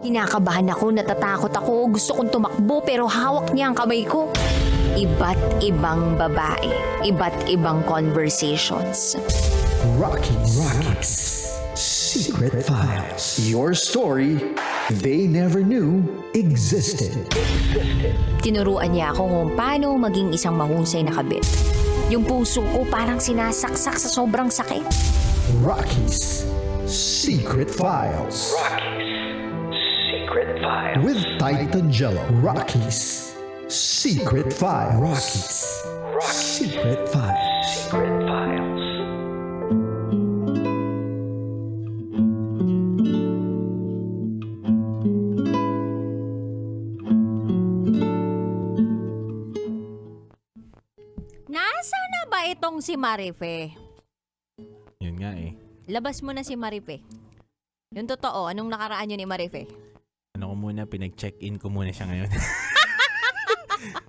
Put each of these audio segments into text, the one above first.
Kinakabahan ako, natatakot ako, gusto kong tumakbo pero hawak niya ang kamay ko. Iba't ibang babae, iba't ibang conversations. Rocky's Secret Files. Your story they never knew existed. Tinuruan niya ako kung paano maging isang mahusay na kabit. Yung puso ko parang sinasaksak sa sobrang sakit. Rocky's Secret Files. Secret Files. With Titan Jello. Rocky's Secret Files. Rocky's Secret Files. Secret Files. Nasaan na ba itong si Marife? Yun nga eh. Labas mo na si Marife. Yung totoo, anong nakaraan yun ni Marife? Ano ko muna, pinag-check-in ko muna siya ngayon.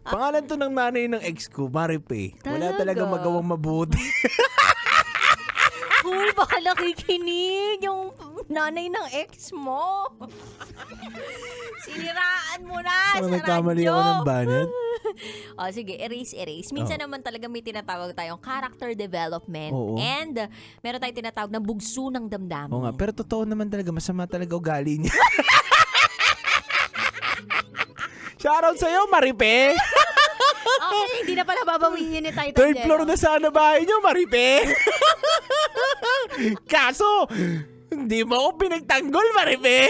Pangalan to ng nanay ng ex ko, Maripe. Wala Talaga? talaga magawang mabuti. Uy, baka nakikinig yung nanay ng ex mo. Siniraan mo na Parang sa nagkamali radyo. ako ng banat. O sige, erase. Minsan naman talaga may tinatawag tayong character development. Oo. And meron tayong tinatawag na bugso ng damdamin. Oo nga, pero totoo naman talaga, masama talaga ugali niya. Shoutout sa'yo, Maripe! Okay, hindi na pala babawiin yun ni Titan Third Jello. floor na sana bahay niyo, Maripe! Kaso, hindi mo ako pinagtanggol, Maripe!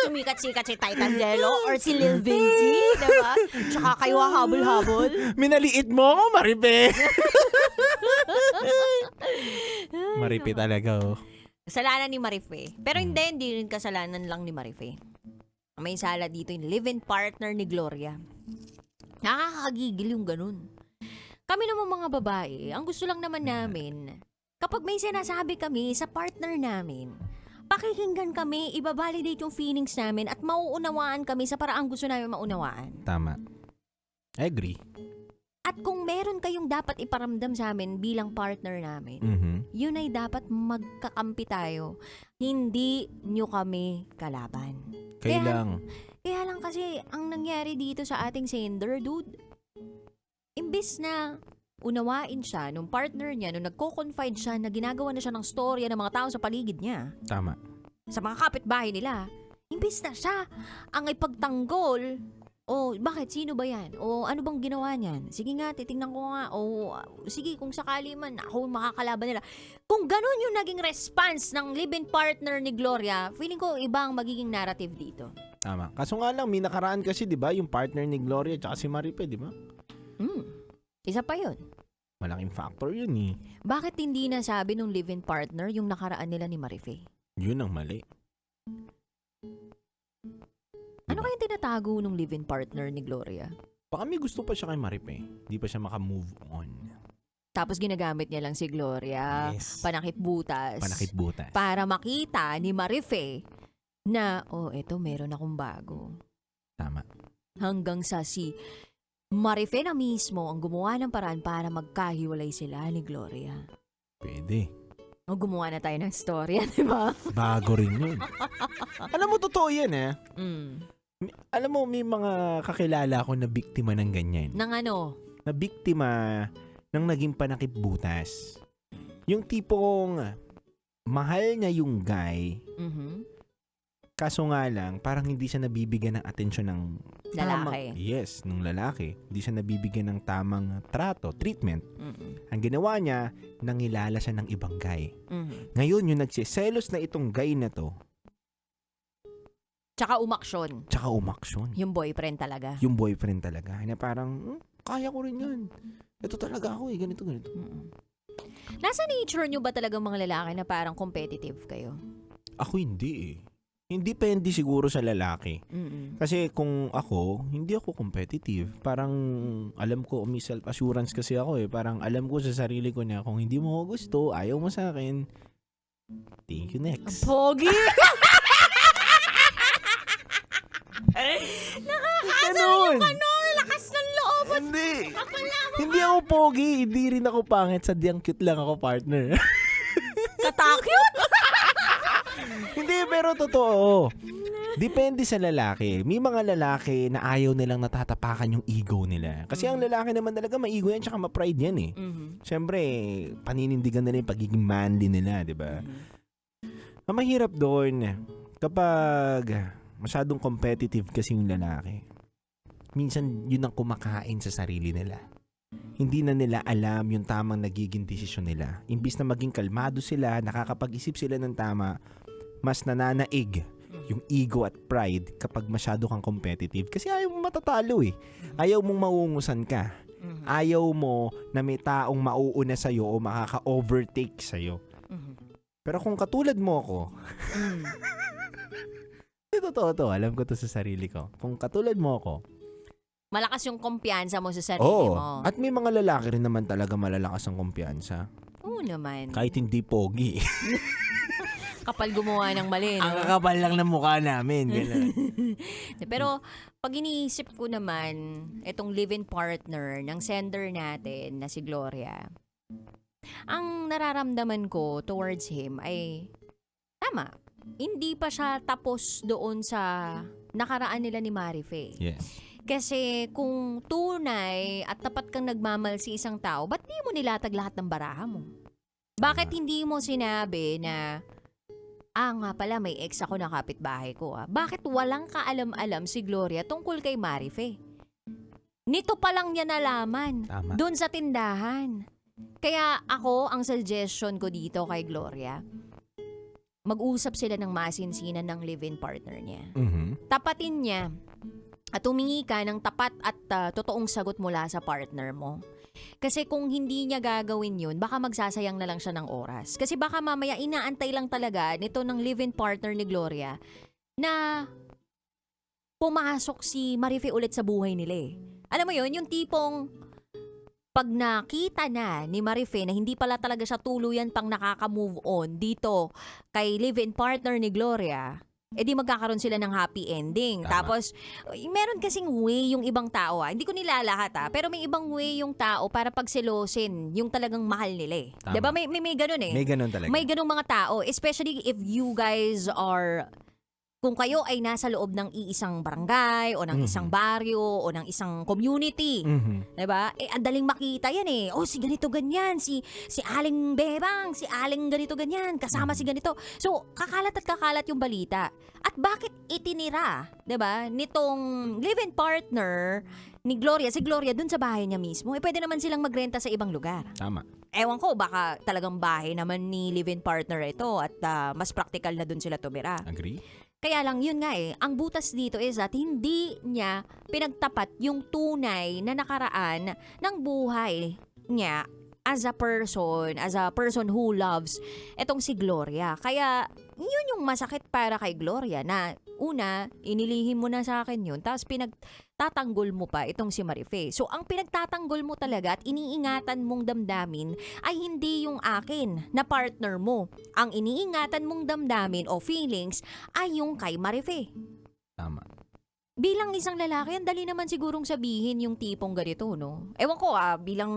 Sumikat-sikat si Titan Jello or si Lil Vinci, diba? Tsaka kayo habol-habol. Minaliit mo ako, Maripe! Maripe talaga, oh. Kasalanan ni Marife. Pero hindi rin kasalanan lang ni Marife. May sala dito yung live-in partner ni Gloria. Nakakagigil yung ganun. Kami naman mga babae, ang gusto lang naman namin, kapag may sinasabi kami sa partner namin, pakikinggan kami, ibabalidate yung feelings namin at mauunawaan kami sa paraang gusto namin maunawaan. Tama. I agree. At kung meron kayong dapat iparamdam sa amin bilang partner namin, yun ay dapat magkakampi tayo. Hindi nyo kami kalaban. Kayo lang. Kaya lang kasi ang nangyari dito sa ating sender, dude, imbis na unawain siya nung partner niya, nung nagko-confide siya na ginagawa na siya ng storya ng mga tao sa paligid niya, Tama. sa mga kapitbahay nila, imbis na siya ang ipagtanggol, bakit? Sino ba yan? Ano bang ginawa niyan? Sige nga, titingnan ko nga. Sige, kung sakali man, ako makakalaban nila. Kung ganun yung naging response ng live-in partner ni Gloria, feeling ko iba ang magiging narrative dito. Tama. Kaso nga lang, may nakaraan kasi, di ba? Yung partner ni Gloria at si Maripe, di ba? Isa pa yun. Malaking factor yun eh. Bakit hindi nasabi nung live-in partner yung nakaraan nila ni Marife? Yun ang mali. Ano kayang tinatago nung live-in partner ni Gloria? Baka may gusto pa siya kay Maripe. Hindi pa siya makamove on. Tapos ginagamit niya lang si Gloria, Yes. panakip butas, Panakit butas. para makita ni Marife na, eto meron akong bago. Tama. Hanggang sa si Marife na mismo ang gumawa ng paraan para magkahiwalay sila ni Gloria. Pwede. Gumawa na tayo ng storya, di ba? Bago rin yun. Alam mo, totoo yan eh. Alam mo, may mga kakilala ko na biktima ng ganyan. Nang ano? Na biktima ng naging panakip butas. Yung tipong mahal niya yung guy, kaso nga lang, parang hindi siya nabibigyan ng atensyon ng Lalaki. Yes, ng lalaki. Hindi siya nabibigyan ng tamang trato, treatment. Ang ginawa niya, nangilala siya ng ibang guy. Ngayon, yung nagsiselos na itong guy na to, Tsaka umaksyon. tsaka umaksyon. Yung boyfriend talaga. Yung boyfriend talaga. Na parang, kaya ko rin yan. Ito talaga ako ganito. Nasa nature nyo ba talagang mga lalaki na parang competitive kayo? Ako hindi eh. Hindi depende siguro sa lalaki. Kasi kung ako, hindi ako competitive. Parang alam ko, may self-assurance kasi ako eh. Parang alam ko sa sarili ko na kung hindi mo ako gusto, ayaw mo sa akin, thank you, next. Pogi! Ganun! Lakas ng loob! Hindi! Hindi ako pogi, hindi rin ako pangit. Sadyang cute lang ako, partner. Katakot! Hindi, pero totoo. Depende sa lalaki. May mga lalaki na ayaw nilang natatapakan yung ego nila. Kasi ang lalaki naman talaga ma-ego yan tsaka ma-pride yan eh. Siyempre, paninindigan nila yung pagiging manly nila, di ba? Ang mahirap doon, kapag masyadong competitive kasi yung lalaki, minsan yun ang kumakain sa sarili nila. Hindi na nila alam yung tamang nagiging desisyon nila. Imbis na maging kalmado sila, nakakapag-isip sila ng tama, mas nananaig yung ego at pride kapag masyado kang competitive. Kasi ayaw mo matatalo eh. Ayaw mong maungusan ka. Ayaw mo na may taong mauuna sa'yo o makaka-overtake sa'yo. Pero kung katulad mo ako, totoo to, alam ko to sa sarili ko. Kung katulad mo ako, Malakas yung kumpiyansa mo sa sarili mo. At may mga lalaki rin naman talaga malalakas ang kumpiyansa. Oo naman. Kahit hindi pogi. Kapal gumawa ng mali, no? Ang kakapal lang ng mukha namin. Ganun. Pero pag iniisip ko naman, itong live-in partner ng sender natin na si Gloria, ang nararamdaman ko towards him ay tama. Hindi pa siya tapos doon sa nakaraan nila ni Marife. Yes. Kasi kung tunay at tapat kang nagmamahal sa isang tao, ba't di mo nilatag lahat ng baraha mo? Bakit hindi mo sinabi na, nga pala may ex ako na kapitbahay ko Bakit walang kaalam-alam si Gloria tungkol kay Marife? Nito pa lang niya nalaman. Tama. Doon sa tindahan. Kaya ako, ang suggestion ko dito kay Gloria, mag-usap sila ng masinsinan ng live-in partner niya. Tapatin niya at humingi ka ng tapat at totoong sagot mula sa partner mo. Kasi kung hindi niya gagawin yun, baka magsasayang na lang siya ng oras. Kasi baka mamaya inaantay lang talaga nito ng live-in partner ni Gloria na pumasok si Marife ulit sa buhay nila eh. Alam mo yun, yung tipong pag nakita na ni Marife na hindi pala talaga siya tuluyan pang nakaka-move on dito kay live-in partner ni Gloria, di magkakaroon sila ng happy ending. Tama. Tapos, meron kasing way yung ibang tao Hindi ko nilalahat pero may ibang way yung tao para pagselosin yung talagang mahal nila eh. Tama. Diba? May ganun eh. May ganun talaga. May ganung mga tao. Especially if you guys are, kung kayo ay nasa loob ng iisang barangay o ng isang baryo o ng isang community. Diba? Ang daling makita yan eh. Si ganito ganyan. Si Aling Bebang, si Aling ganito ganyan. Kasama si ganito. So, kakalat at kakalat yung balita. At bakit itinira, diba, nitong live-in partner ni Gloria, si Gloria dun sa bahay niya mismo, pwede naman silang magrenta sa ibang lugar. Tama. Ewan ko, baka talagang bahay naman ni live-in partner ito at mas practical na dun sila tumira. Agree? Kaya lang, yun nga ang butas dito is that hindi niya pinagtapat yung tunay na nakaraan ng buhay niya as a person who loves etong si Gloria. Kaya, yun yung masakit para kay Gloria na una, inilihim mo na sa akin yun, tapos pinagtatanggol mo pa itong si Marife. So, ang pinagtatanggol mo talaga at iniingatan mong damdamin ay hindi yung akin na partner mo. Ang iniingatan mong damdamin o feelings ay yung kay Marife. Tama. Bilang isang lalaki, ang dali naman sigurong sabihin yung tipong ganito, no? Ewan ko bilang,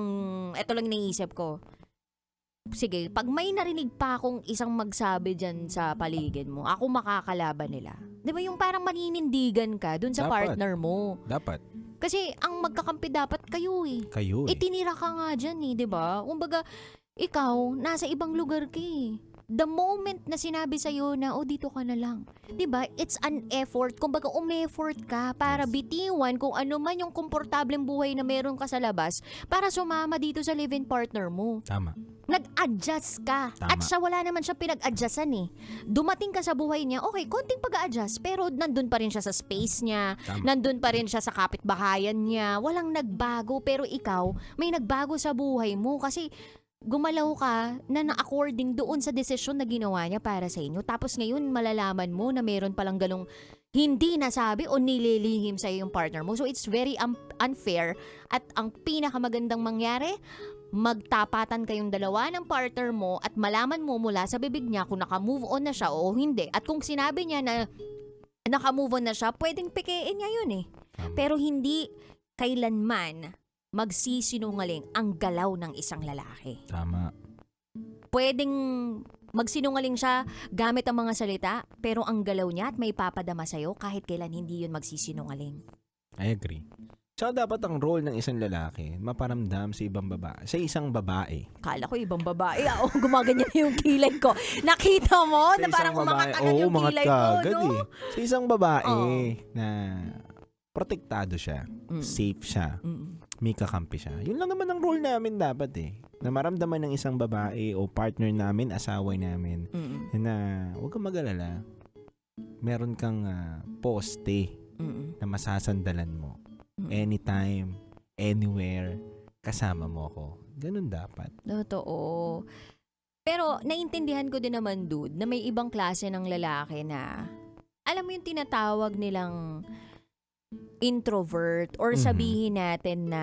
eto lang naisip ko. Sige, pag may narinig pa akong isang magsabi dyan sa paligid mo, ako makakalaban nila. Di ba yung parang maninindigan ka dun sa Dapat. partner mo? Dapat. Kasi ang magkakampi dapat kayo eh. Kayo eh. Itinira ka nga dyan eh, di ba? Kumbaga, ikaw, nasa ibang lugar ka eh. The moment na sinabi sa'yo na, dito ka na lang. Diba? It's an effort. Kumbaga, umeffort ka para bitiwan kung ano man yung komportableng buhay na meron ka sa labas para sumama dito sa live-in partner mo. Tama. Nag-adjust ka. Tama. At siya wala naman siya pinag-adjustan eh. Dumating ka sa buhay niya, okay, konting pag-a-adjust, pero nandun pa rin siya sa space niya, Tama. nandun pa rin siya sa kapitbahayan niya, walang nagbago, pero ikaw, may nagbago sa buhay mo kasi gumalaw ka na according doon sa desisyon na ginawa niya para sa inyo. Tapos ngayon, malalaman mo na meron palang ganong hindi nasabi o nililihim sa yung partner mo. So, it's very unfair. At ang pinakamagandang mangyari, magtapatan kayong dalawa ng partner mo at malaman mo mula sa bibig niya kung naka-move on na siya o hindi. At kung sinabi niya na naka-move on na siya, pwedeng pikein niya yun eh. Tama. Pero hindi kailanman magsisinungaling ang galaw ng isang lalaki. Tama. Pwedeng Magsinungaling siya gamit ang mga salita, pero ang galaw niya at may papadama sa'yo kahit kailan hindi yun magsisinungaling. I agree. Tsaka dapat ang role ng isang lalaki, maparamdam sa ibang babae. Sa isang babae. Kala ko ibang babae. Gumaganyan yung kilay ko. Nakita mo na parang umangat agad yung umangat kilay ka ko, agad no? eh. Sa isang babae Oo. na protektado siya, safe siya, may kakampi siya. Yun lang naman ang role namin dapat eh. Na maramdaman ng isang babae o partner namin, asaway namin, na huwag kang mag-alala. Meron kang poste na masasandalan mo. Anytime, anywhere, kasama mo ako. Ganun dapat. Totoo. Pero naintindihan ko din naman, dude, na may ibang klase ng lalaki na, alam mo yung tinatawag nilang introvert or sabihin natin na,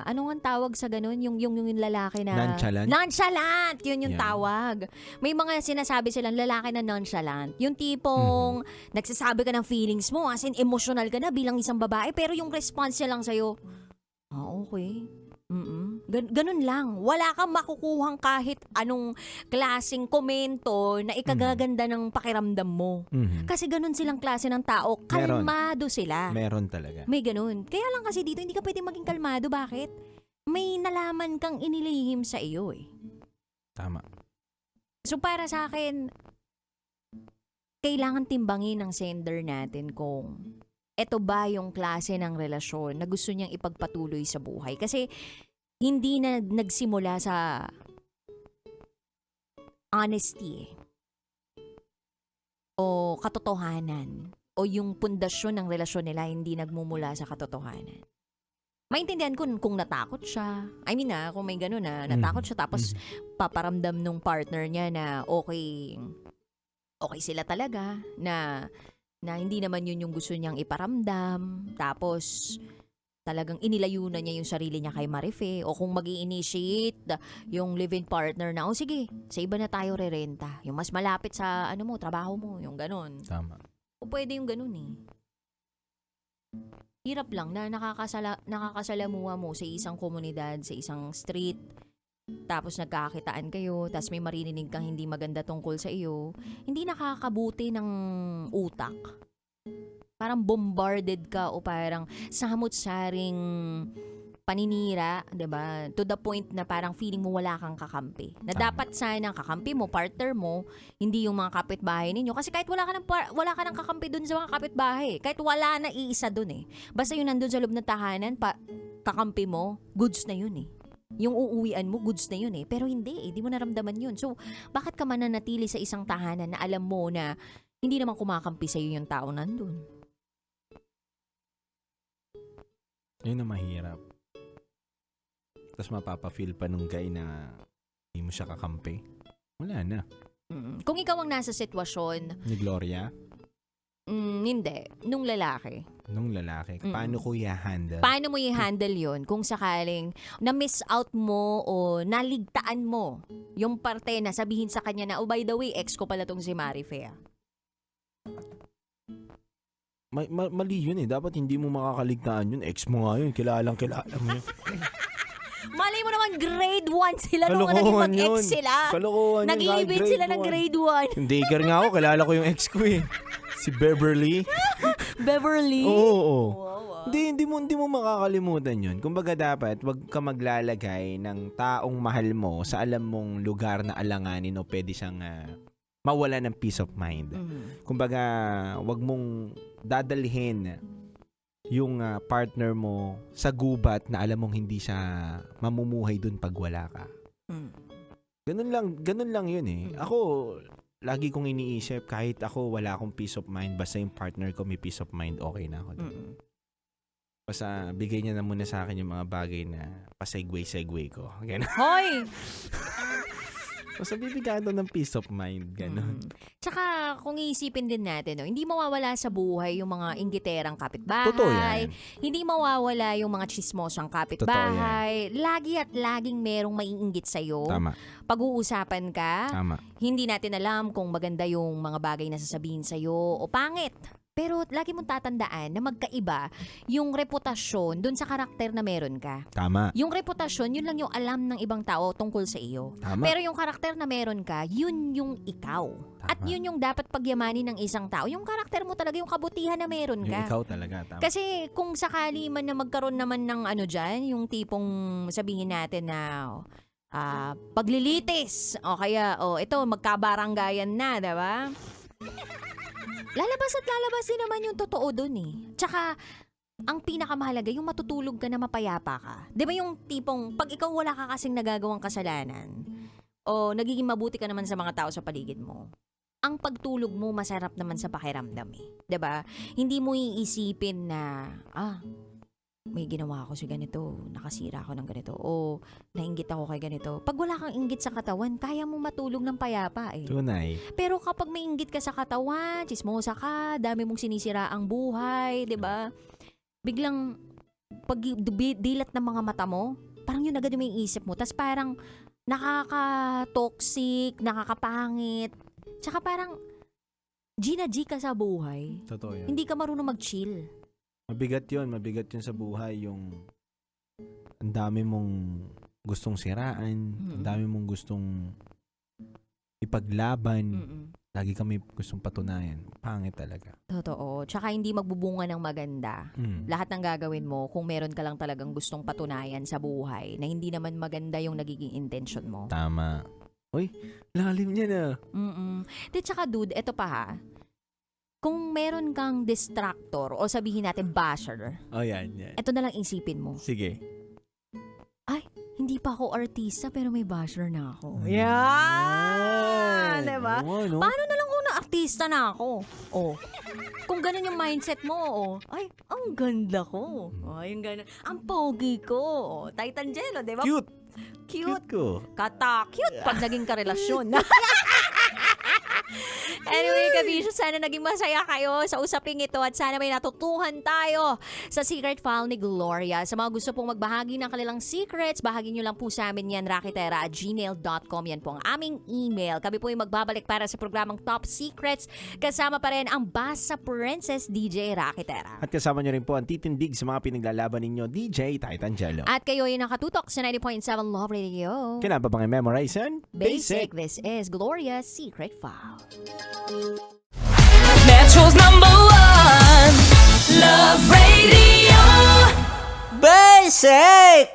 ano nga tawag sa ganun? Yung lalaki na... Nonchalant? Nonchalant! Yun yung Yeah. tawag. May mga sinasabi silang lalaki na nonchalant. Yung tipong nagsasabi ka ng feelings mo, as in emotional ka na bilang isang babae, pero yung response niya lang sa'yo, okay. Ganun lang. Wala kang makukuhang kahit anong klaseng komento na ikagaganda ng pakiramdam mo. Kasi ganun silang klase ng tao. Meron. Kalmado sila. Meron talaga. May ganun. Kaya lang kasi dito, hindi ka pwede maging kalmado. Bakit? May nalaman kang inilihim sa iyo eh. Tama. So para sa akin, kailangan timbangin ng sender natin kung eto ba yung klase ng relasyon na gusto niyang ipagpatuloy sa buhay. Kasi hindi na nagsimula sa honesty o katotohanan o yung pundasyon ng relasyon nila hindi nagmumula sa katotohanan. Maintindihan ko kung natakot siya. I mean kung may gano'n na natakot siya tapos paparamdam nung partner niya na okay sila talaga, na hindi naman yun yung gusto niyang iparamdam. Tapos talagang inilayo na niya yung sarili niya kay Marife. O kung mag-i-initiate yung live-in partner na, sige, sa iba na tayo rerenta. Yung mas malapit sa trabaho mo, yung ganun. Tama. O pwede yung ganun eh. Hirap lang na nakakasalamuha mo sa isang komunidad, sa isang street, tapos nagkakakitaan kayo, tapos may maririnig kang hindi maganda tungkol sa iyo, hindi nakakabuti ng utak. Parang bombarded ka o parang samot-saring paninira, 'di ba? To the point na parang feeling mo wala kang kakampi. Na dapat sana ang kakampi mo, partner mo, hindi yung mga kapitbahay ninyo. Kasi kahit wala ka ng kakampi dun sa mga kapitbahay, kahit wala na iisa dun eh. Basta yung nandun sa loob ng tahanan, kakampi mo, goods na yun eh. Yung uuwian mo, goods na yun eh. Pero hindi, di mo naramdaman yun. So, bakit ka mananatili sa isang tahanan na alam mo na hindi naman kumakampi sa'yo yung tao nandun? Yun ang mahirap. Tapos mapapafeel pa nung guy na hindi mo siya kakampi. Wala na. Kung ikaw ang nasa sitwasyon, Ni Gloria, hindi. Nung lalaki. paano ko i-handle? Paano mo i-handle yon kung sakaling na-miss out mo o naligtaan mo yung parte na sabihin sa kanya na, oh by the way, ex ko pala tong si Marife. Mali yun eh. Dapat hindi mo makakaligtaan yun. Ex mo nga yun. Kilala mo yun. Malay mo naman grade 1 sila nung naging Kalokohan mag-ex yun. sila. Kalokohan yun. Nag-i-event Kahit sila ng grade 1. Yung daycare nga ako. Kilala ko yung ex ko eh. Si Beverly. Beverly? Oo. Wow. Hindi mo makakalimutan yun. Kumbaga dapat, wag ka maglalagay ng taong mahal mo sa alam mong lugar na alanganin o pwede siyang mawala ng peace of mind. Kumbaga, wag mong dadalhin yung partner mo sa gubat na alam mong hindi siya mamumuhay dun pag wala ka. Ganun lang yun eh. Ako, lagi kong iniisip, kahit ako wala akong peace of mind, basta yung partner ko may peace of mind, okay na ako dun. Basta bigay niya na muna sa akin yung mga bagay na pa-segue ko. Ganun. Hoy! Basta bibigyan ng peace of mind. Ganun. Tsaka kung iisipin din natin, hindi mawawala sa buhay yung mga inggiterang kapitbahay. Totoo yan. Hindi mawawala yung mga chismosang kapitbahay. Lagi at laging merong maiinggit sa'yo. Tama. Pag-uusapan ka, Tama. hindi natin alam kung maganda yung mga bagay na sasabihin sa'yo o pangit. Pero lagi mong tatandaan na magkaiba yung reputasyon dun sa karakter na meron ka. Tama. Yung reputasyon, yun lang yung alam ng ibang tao tungkol sa iyo. Tama. Pero yung karakter na meron ka, yun yung ikaw. Tama. At yun yung dapat pagyamanin ng isang tao. Yung karakter mo talaga, yung kabutihan na meron Yung ka. ikaw talaga. Tama. Kasi kung sakali man na magkaroon naman ng ano dyan, yung tipong sabihin natin na paglilitis, o kaya, ito, magkabaranggayan na, diba? Lalabas at lalabas din naman yung totoo dun eh. Tsaka, ang pinakamahalaga, yung matutulog ka na mapayapa ka. Di ba yung tipong, pag ikaw wala ka kasing nagagawang kasalanan, o nagiging mabuti ka naman sa mga tao sa paligid mo, ang pagtulog mo masarap naman sa pakiramdam eh. Di ba? Hindi mo iisipin na, may ginawa ako sa ganito, nakasira ako ng ganito, o nainggit ako kay ganito. Pag wala kang inggit sa katawan, kaya mo matulog ng payapa eh. Tunay. Pero kapag may inggit ka sa katawan, chismosa ka, dami mong sinisira ang buhay, 'di ba? Biglang pag dilat ng mga mata mo, parang yun agad yung isip mo. Tas parang nakaka-toxic, nakakapangit. Tsaka parang G ka sa buhay. Totoo yun. Hindi ka marunong mag-chill. Mabigat yun sa buhay. Yung ang dami mong gustong siraan, ang dami mong gustong ipaglaban. Lagi kami gustong patunayan. Pangit talaga. Totoo. Tsaka hindi magbubunga ng maganda. Lahat ng gagawin mo kung meron ka lang talagang gustong patunayan sa buhay na hindi naman maganda yung nagiging intention mo. Tama. Uy, lalim niya na. Di tsaka dude, eto pa ha. Kung meron kang distractor o sabihin natin basher, Yan. eto na lang isipin mo. Sige. Ay, hindi pa ako artista pero may basher na ako. Yan! Diba? Oo, no? Paano na lang kung na-artista na ako? Kung ganun yung mindset mo, ay, ang ganda ko. Yung ganun. Ang pogi ko. Titan Jello, diba? Cute! Cute. ko. Kata-cute pag naging karelasyon. Anyway, kabisyo, sana naging masaya kayo sa usaping ito at sana may natutuhan tayo sa secret file ni Gloria. Sa mga gusto pong magbahagi ng kanilang secrets, bahagi nyo lang po sa amin yan, rakitera@gmail.com. Yan po ang aming email. Kami po yung magbabalik para sa programang Top Secrets. Kasama pa rin ang Basa Princess DJ Rakitera. At kasama nyo rin po ang titindig sa mga pinaglalaban ninyo, DJ Titan Jello. At kayo yung nakatutok sa 90.7 Love Radio. Kailan pa bang memorize yan? Basic. This is Gloria's Secret File. Metro's number one, Love Radio. Basic!